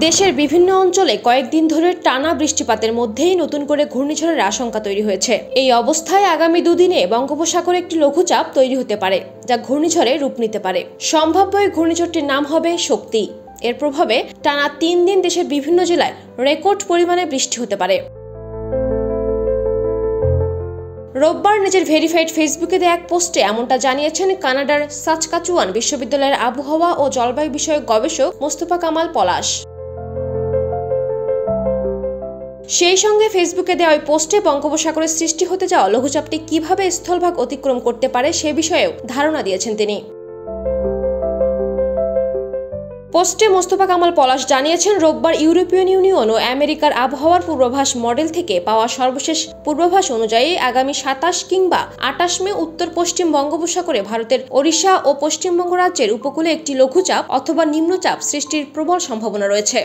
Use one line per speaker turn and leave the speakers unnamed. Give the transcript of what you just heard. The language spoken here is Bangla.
দেশের বিভিন্ন অঞ্চলে কয়েকদিন ধরে টানা বৃষ্টিপাতের মধ্যেই নতুন করে ঘূর্ণিঝড়ের আশঙ্কা তৈরি হয়েছে। এই অবস্থায় আগামী দুদিনে বঙ্গোপসাগরে একটি লঘুচাপ তৈরি হতে পারে, যা ঘূর্ণিঝড়ে রূপ নিতে পারে। সম্ভাব্য এই ঘূর্ণিঝড়টির নাম হবে শক্তি। এর প্রভাবে টানা 3 দিন দেশের বিভিন্ন জেলায় রেকর্ড পরিমাণে বৃষ্টি হতে পারে। রোববার নিজের ভেরিফাইড ফেসবুকে দেয়া এক পোস্টে এমনটা জানিয়েছেন কানাডার সাসকাচুয়ান বিশ্ববিদ্যালয়ের আবহাওয়া ও জলবায়ু বিষয়ক গবেষক মোস্তফা কামাল পলাশ। সেই সঙ্গে ফেসবুকে দেওয়া ওই পোস্টে বঙ্গোপসাগরে সৃষ্টি হতে যাওয়া লঘুচাপটি কিভাবে স্থলভাগ অতিক্রম করতে পারে সে বিষয়েও ধারণা দিয়েছেন তিনি। পোস্টে মোস্তফা কামাল পলাশ জানিয়েছেন, রোববার ইউরোপিয়ান ইউনিয়ন ও আমেরিকার আবহাওয়ার পূর্বাভাস মডেল থেকে পাওয়া সর্বশেষ পূর্বাভাস অনুযায়ী আগামী 27 কিংবা 28 মে উত্তর পশ্চিম বঙ্গোপসাগরে ভারতের ওড়িশা ও পশ্চিমবঙ্গ রাজ্যের উপকূলে একটি লঘুচাপ অথবা নিম্নচাপ সৃষ্টির প্রবল সম্ভাবনা রয়েছে।